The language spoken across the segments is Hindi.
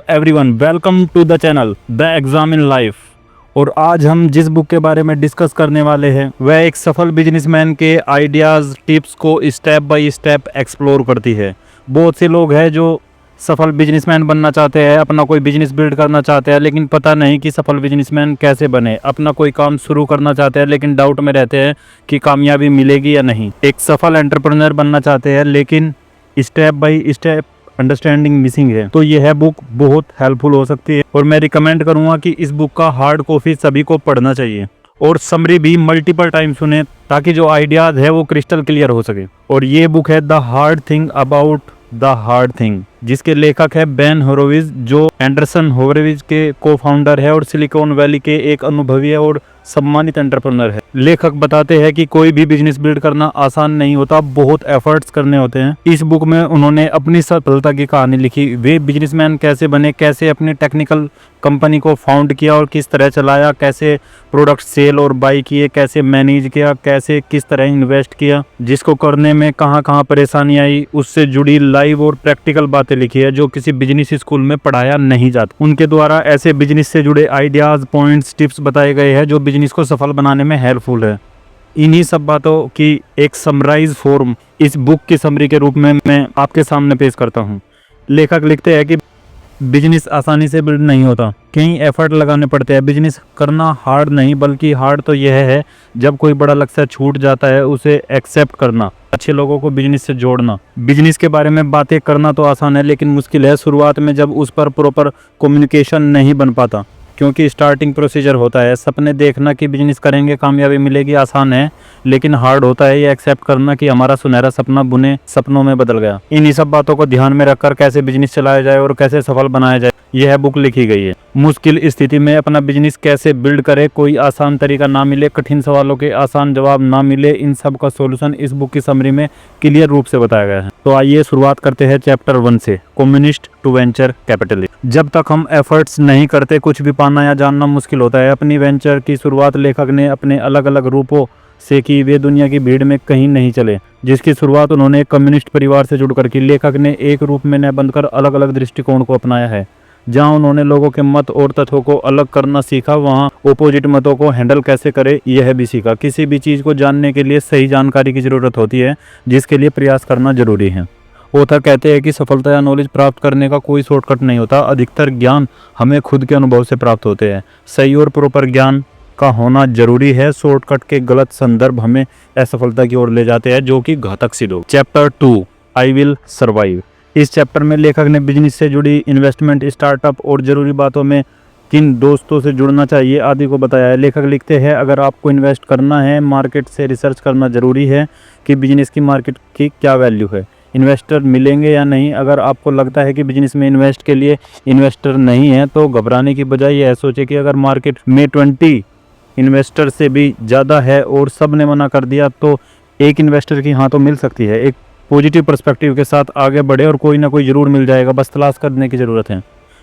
Everyone, welcome to the channel the exam in life. और आज हम जिस बुक के बारे में डिस्कस करने वाले हैं वह एक सफल बिजनेसमैन के आइडियाज़ टिप्स को स्टेप बाय स्टेप एक्सप्लोर करती है। बहुत से लोग हैं जो सफल बिजनेसमैन बनना चाहते हैं, अपना कोई बिजनेस बिल्ड करना चाहते हैं, लेकिन पता नहीं कि सफल बिजनेसमैन कैसे बने। अपना कोई काम शुरू करना चाहते हैं लेकिन डाउट में रहते हैं कि कामयाबी मिलेगी या नहीं। एक सफल एंटरप्रेन्योर बनना चाहते हैं लेकिन step by step understanding missing है। तो यह बुक बहुत हेल्पफुल हो सकती है और मैं रिकमेंड करूंगा कि इस बुक का हार्ड कॉपी सभी को पढ़ना चाहिए और समरी भी मल्टीपल टाइम सुने ताकि जो आइडियाज है वो क्रिस्टल क्लियर हो सके। और ये बुक है the hard thing about the hard thing, जिसके लेखक है बेन होरोविज, जो एंडरसन होरोविज के को फाउंडर है और सिलिकॉन वैली के एक अनुभवी है और सम्मानित एंटरप्रेन्योर है। लेखक बताते हैं कि कोई भी बिजनेस बिल्ड करना आसान नहीं होता, बहुत एफर्ट्स करने होते हैं। इस बुक में उन्होंने अपनी सफलता की कहानी लिखी, वे बिजनेसमैन कैसे बने, कैसे अपने टेक्निकल कंपनी को फाउंड किया और किस तरह चलाया, कैसे प्रोडक्ट सेल और बाई किए, कैसे मैनेज किया, कैसे किस तरह इन्वेस्ट किया, जिसको करने में कहाँ कहाँ परेशानी आई, उससे जुड़ी लाइव और प्रैक्टिकल बातें लिखी है जो किसी बिजनेस स्कूल में पढ़ाया नहीं जाता। उनके द्वारा ऐसे बिजनेस से जुड़े आइडियाज, पॉइंट्स, टिप्स बताए गए हैं जो बिजनेस को सफल बनाने में हेल्पफुल है। इन्हीं सब बातों की एक समराइज फॉर्म इस बुक की समरी के रूप में मैं आपके सामने पेश करता हूँ। लेखक लिखते हैं कि बिजनेस आसानी से बिल्ड नहीं होता, कई एफर्ट लगाने पड़ते हैं। बिजनेस करना हार्ड नहीं, बल्कि हार्ड तो यह है जब कोई बड़ा लक्ष्य छूट जाता है उसे एक्सेप्ट करना, अच्छे लोगों को बिजनेस से जोड़ना। बिजनेस के बारे में बातें करना तो आसान है लेकिन मुश्किल है शुरुआत में, जब उस पर प्रॉपर कम्युनिकेशन नहीं बन पाता, क्योंकि स्टार्टिंग प्रोसीजर होता है। सपने देखना कि बिजनेस करेंगे कामयाबी मिलेगी आसान है, लेकिन हार्ड होता है ये एक्सेप्ट करना कि हमारा सुनहरा सपना बुने सपनों में बदल गया। इन्हीं सब बातों को ध्यान में रखकर कैसे बिजनेस चलाया जाए और कैसे सफल बनाया जाए यह बुक लिखी गई है। मुश्किल स्थिति में अपना बिजनेस कैसे बिल्ड करे, कोई आसान तरीका ना मिले, कठिन सवालों के आसान जवाब ना मिले, इन सब का सोल्यूशन इस बुक की समरी में क्लियर रूप से बताया गया है। तो आइए शुरुआत करते हैं चैप्टर 1 से, कम्युनिस्ट टू वेंचर कैपिटलिस्ट। जब तक हम एफर्ट्स नहीं करते कुछ भी पाना या जानना मुश्किल होता है। अपनी वेंचर की शुरुआत लेखक ने अपने अलग अलग रूपों से की, वे दुनिया की भीड़ में कहीं नहीं चले, जिसकी शुरुआत उन्होंने एक कम्युनिस्ट परिवार से जुड़कर की। लेखक ने एक रूप में न बनकर अलग अलग दृष्टिकोण को अपनाया है। जहां उन्होंने लोगों के मत और तथ्यों को अलग करना सीखा, वहां ओपोजिट मतों को हैंडल कैसे करे यह भी सीखा। किसी भी चीज़ को जानने के लिए सही जानकारी की जरूरत होती है, जिसके लिए प्रयास करना जरूरी है। ऑथर कहते हैं कि सफलता या नॉलेज प्राप्त करने का कोई शॉर्टकट नहीं होता, अधिकतर ज्ञान हमें खुद के अनुभव से प्राप्त होते हैं। सही और प्रॉपर ज्ञान का होना जरूरी है। शॉर्टकट के गलत संदर्भ हमें असफलता की ओर ले जाते हैं, जो कि घातक सिद्ध हो। Chapter 2, I will survive. इस चैप्टर में लेखक ने बिजनेस से जुड़ी इन्वेस्टमेंट, स्टार्टअप और जरूरी बातों में किन दोस्तों से जुड़ना चाहिए आदि को बताया है। लेखक लिखते हैं, अगर आपको इन्वेस्ट करना है, मार्केट से रिसर्च करना जरूरी है कि बिजनेस की मार्केट की क्या वैल्यू है, इन्वेस्टर मिलेंगे या नहीं। अगर आपको लगता है कि बिजनेस में इन्वेस्ट के लिए इन्वेस्टर नहीं है तो घबराने की बजाय यह सोचे कि अगर मार्केट में 20 इन्वेस्टर से भी ज़्यादा है और सब ने मना कर दिया तो एक इन्वेस्टर की हाँ तो मिल सकती है। एक पॉजिटिव पर्सपेक्टिव के साथ आगे बढ़े और कोई ना कोई ज़रूर मिल जाएगा, बस तलाश करने की ज़रूरत है।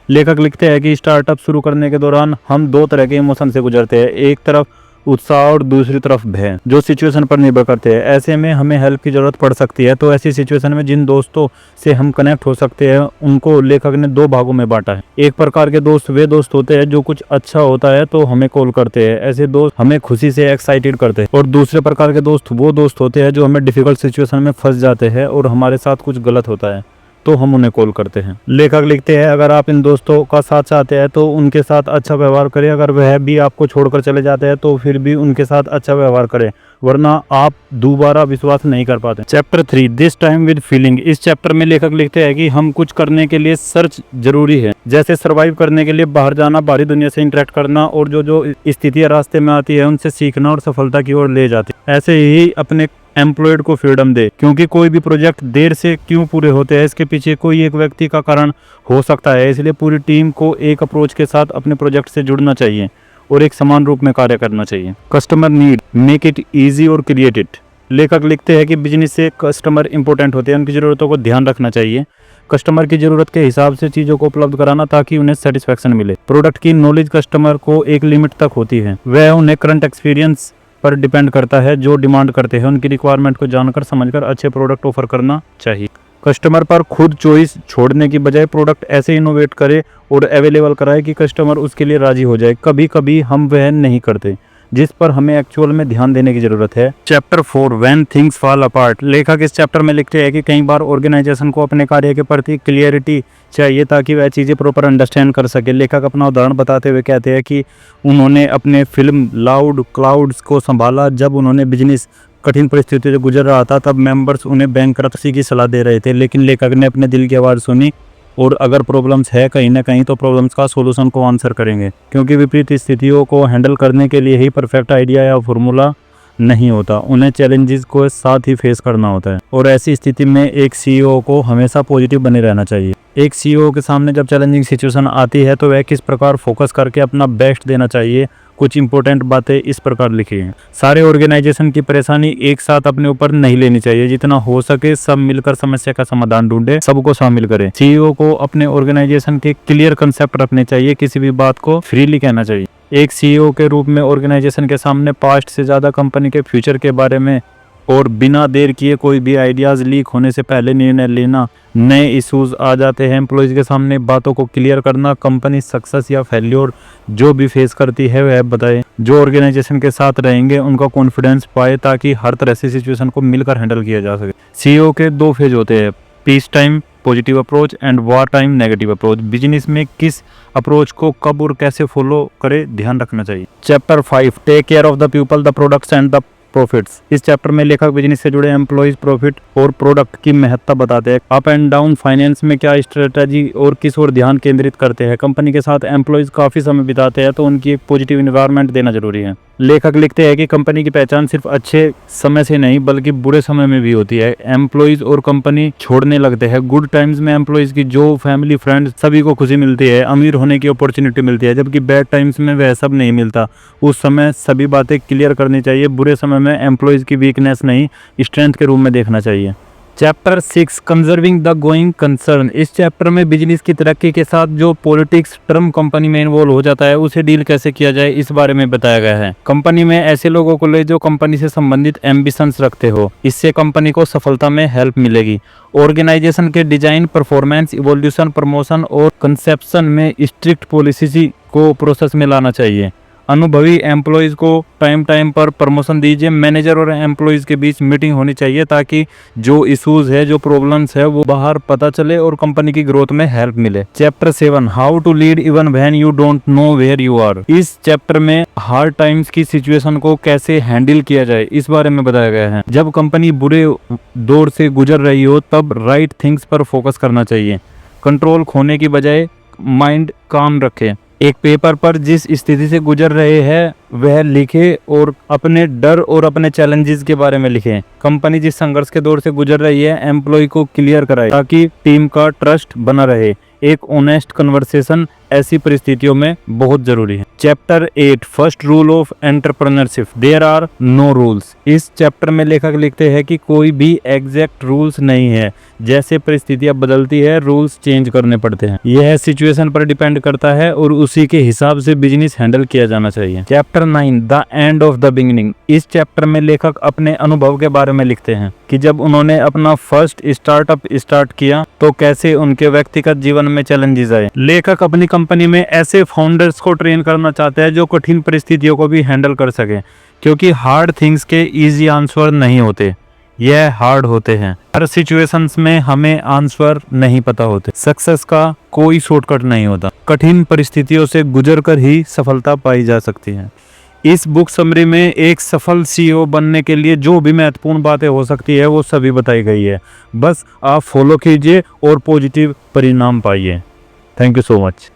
लेखक लिखते हैं कि स्टार्टअप शुरू करने के दौरान हम 2 तरह के इमोशन से गुजरते हैं, एक तरफ उत्साह और दूसरी तरफ भय, जो सिचुएशन पर निर्भर करते हैं। ऐसे में हमें हेल्प की जरूरत पड़ सकती है, तो ऐसी सिचुएशन में जिन दोस्तों से हम कनेक्ट हो सकते हैं उनको लेखक ने 2 भागों में बांटा है। एक प्रकार के दोस्त वे दोस्त होते हैं जो कुछ अच्छा होता है तो हमें कॉल करते हैं, ऐसे दोस्त हमें खुशी से एक्साइटेड करते हैं। और दूसरे प्रकार के दोस्त वो दोस्त होते हैं जो हमें डिफिकल्ट सिचुएशन में फंस जाते हैं और हमारे साथ कुछ गलत होता है तो हम उन्हें कॉल करते हैं। लेखक लिखते हैं, अगर आप इन दोस्तों का साथ चाहते हैं तो उनके साथ अच्छा व्यवहार करें, अगर वह भी आपको छोड़कर चले जाते हैं तो फिर भी उनके साथ अच्छा व्यवहार करें, वरना आप दोबारा विश्वास नहीं कर पाते। Chapter 3, this time with feeling. इस चैप्टर में लेखक लिखते हैं कि हम कुछ करने के लिए सर्च जरूरी है, जैसे सर्वाइव करने के लिए बाहर जाना, बाहरी दुनिया से इंटरेक्ट करना और जो स्थितियाँ रास्ते में आती है उनसे सीखना और सफलता की ओर ले जाती है। ऐसे ही अपने एम्प्लॉयड को फ्रीडम दे, क्योंकि कोई भी प्रोजेक्ट देर से क्यों पूरे होते हैं इसके पीछे कोई एक व्यक्ति का कारण हो सकता है, इसलिए पूरी टीम को एक अप्रोच के साथ अपने प्रोजेक्ट से जुड़ना चाहिए और एक समान रूप में कार्य करना चाहिए। Customer need, make it easy और क्रिएट इट। लेखक लिखते हैं कि बिजनेस से कस्टमर इंपॉर्टेंट होते हैं, उनकी ज़रूरतों को ध्यान रखना चाहिए, कस्टमर की ज़रूरत के हिसाब से चीज़ों को उपलब्ध कराना ताकि उन्हें सेटिस्फैक्शन मिले। प्रोडक्ट की नॉलेज कस्टमर को एक लिमिट तक होती है, वह उन्हें करंट एक्सपीरियंस पर डिपेंड करता है जो डिमांड करते हैं। उनकी रिक्वायरमेंट को जानकर समझकर अच्छे प्रोडक्ट ऑफर करना चाहिए। कस्टमर पर खुद चॉइस छोड़ने की बजाय प्रोडक्ट ऐसे इनोवेट करे और अवेलेबल कराए कि कस्टमर उसके लिए राजी हो जाए। कभी कभी हम वह नहीं करते जिस पर हमें एक्चुअल में ध्यान देने की जरूरत है। Chapter 4 when things fall apart. लेखक इस चैप्टर में लिखते हैं कि कई बार ऑर्गेनाइजेशन को अपने कार्य के प्रति क्लियरिटी चाहिए ताकि वह चीज़ें प्रॉपर अंडरस्टैंड कर सके। लेखक अपना उदाहरण बताते हुए कहते हैं कि उन्होंने अपने फिल्म लाउड क्लाउड्स को संभाला। जब उन्होंने बिजनेस कठिन परिस्थितियों से गुजर रहा था तब मेंबर्स उन्हें बैंकरप्सी की सलाह दे रहे थे, लेकिन लेखक ने अपने दिल की आवाज़ सुनी और अगर प्रॉब्लम्स है कहीं ना कहीं तो प्रॉब्लम्स का सॉल्यूशन को आंसर करेंगे, क्योंकि विपरीत स्थितियों को हैंडल करने के लिए ही परफेक्ट आइडिया या फॉर्मूला नहीं होता, उन्हें चैलेंजेस को साथ ही फेस करना होता है। और ऐसी स्थिति में एक सीईओ को हमेशा पॉजिटिव बने रहना चाहिए। एक सीईओ के सामने जब चैलेंजिंग सिचुएशन आती है तो वह किस प्रकार फोकस करके अपना बेस्ट देना चाहिए। कुछ इंपॉर्टेंट बातें इस प्रकार लिखी हैं। सारे ऑर्गेनाइजेशन की परेशानी एक साथ अपने ऊपर नहीं लेनी चाहिए। जितना हो सके सब मिलकर समस्या का समाधान ढूंढे, सबको शामिल करें। सीईओ को अपने ऑर्गेनाइजेशन के क्लियर कंसेप्ट रखने चाहिए, किसी भी बात को फ्रीली कहना चाहिए। एक सीईओ के रूप में ऑर्गेनाइजेशन के सामने पास्ट से ज़्यादा कंपनी के फ्यूचर के बारे में और बिना देर किए कोई भी आइडियाज़ लीक होने से पहले निर्णय लेना। नए इश्यूज आ जाते हैं, एम्प्लॉयज़ के सामने बातों को क्लियर करना। कंपनी सक्सेस या फेल्योर जो भी फेस करती है वह बताए। जो ऑर्गेनाइजेशन के साथ रहेंगे उनका कॉन्फिडेंस पाए ताकि हर तरह से सिचुएशन को मिलकर हैंडल किया जा सके। सीईओ के 2 फेज होते हैं, peace time positive approach and war time negative approach. Business में किस अप्रोच को कब और कैसे फॉलो करे ध्यान रखना चाहिए। Chapter 5 take care of the people the products and the profits. इस चैप्टर में लेखक बिजनेस से जुड़े एम्प्लॉयज, प्रॉफिट और प्रोडक्ट की महत्ता बताते हैं। अप एंड डाउन फाइनेंस में क्या स्ट्रेटजी और किस ओर ध्यान केंद्रित करते हैं। कंपनी के साथ एम्प्लॉयज काफ़ी समय बिताते हैं तो उनकी एक पॉजिटिव इन्वायरमेंट देना जरूरी है। लेखक लिखते हैं कि कंपनी की पहचान सिर्फ अच्छे समय से नहीं बल्कि बुरे समय में भी होती है। एम्प्लॉयज और कंपनी छोड़ने लगते हैं। गुड टाइम्स में एम्प्लॉयज की जो फैमिली, फ्रेंड्स सभी को खुशी मिलती है, अमीर होने की अपॉर्चुनिटी मिलती है, जबकि बैड टाइम्स में वह सब नहीं मिलता। उस समय सभी बातें क्लियर करनी चाहिए। बुरे समय में एम्प्लॉयज की वीकनेस नहीं, स्ट्रेंथ के रूप में देखना चाहिए। Chapter 6 conserving the going concern. इस चैप्टर में बिजनेस की तरक्की के साथ जो पॉलिटिक्स टर्म कंपनी में इन्वॉल्व हो जाता है उसे डील कैसे किया जाए इस बारे में बताया गया है। कंपनी में ऐसे लोगों को ले जो कंपनी से संबंधित एम्बिशंस रखते हो, इससे कंपनी को सफलता में हेल्प मिलेगी। ऑर्गेनाइजेशन के डिजाइन, परफॉर्मेंस, इवोल्यूशन, प्रमोशन और कंसेप्शन में स्ट्रिक्ट पॉलिसी को प्रोसेस में लाना चाहिए। अनुभवी एम्प्लॉयज़ को टाइम पर प्रमोशन दीजिए। मैनेजर और एम्प्लॉयज़ के बीच मीटिंग होनी चाहिए ताकि जो इश्यूज है, जो प्रॉब्लम्स है वो बाहर पता चले और कंपनी की ग्रोथ में हेल्प मिले। Chapter 7 how to lead even when you don't know where you are. इस चैप्टर में हार्ड टाइम्स की सिचुएशन को कैसे हैंडल किया जाए इस बारे में बताया गया है। जब कंपनी बुरे दौर से गुजर रही हो तब राइट थिंग्स पर फोकस करना चाहिए। कंट्रोल खोने की बजाय माइंड काम रखें। एक पेपर पर जिस स्थिति से गुजर रहे हैं वह लिखे और अपने डर और अपने चैलेंजेस के बारे में लिखें। कंपनी जिस संघर्ष के दौर से गुजर रही है एम्प्लॉय को क्लियर कराए ताकि टीम का ट्रस्ट बना रहे। एक ऑनेस्ट कन्वर्सेशन ऐसी परिस्थितियों में बहुत जरूरी है। Chapter 8 first rule of entrepreneurship there are no rules. इस चैप्टर में लेखक लिखते हैं कि कोई भी एग्जैक्ट रूल्स नहीं है, जैसे परिस्थितियां बदलती है रूल्स चेंज करने पड़ते हैं। यह सिचुएशन पर डिपेंड करता है और उसी के हिसाब से बिजनेस हैंडल किया जाना चाहिए। Chapter 9 the end of the beginning. इस चैप्टर में लेखक अपने अनुभव के बारे में लिखते हैं कि जब उन्होंने अपना फर्स्ट स्टार्टअप स्टार्ट किया तो कैसे उनके व्यक्तिगत जीवन में चैलेंजेस आए। लेखक अपनी कंपनी में ऐसे फाउंडर्स को ट्रेन करना चाहते हैं जो कठिन परिस्थितियों को भी हैंडल कर सके, क्योंकि हार्ड थिंग्स के इजी आंसर नहीं होते, यह हार्ड होते हैं। हर सिचुएशंस में हमें आंसर नहीं पता होते। सक्सेस का कोई शॉर्टकट नहीं होता, कठिन परिस्थितियों से गुजरकर ही सफलता पाई जा सकती है। इस बुक समरी में एक सफल सीईओ बनने के लिए जो भी महत्वपूर्ण बातें हो सकती है वो सभी बताई गई है। बस आप फॉलो कीजिए और पॉजिटिव परिणाम पाइए। Thank you so much.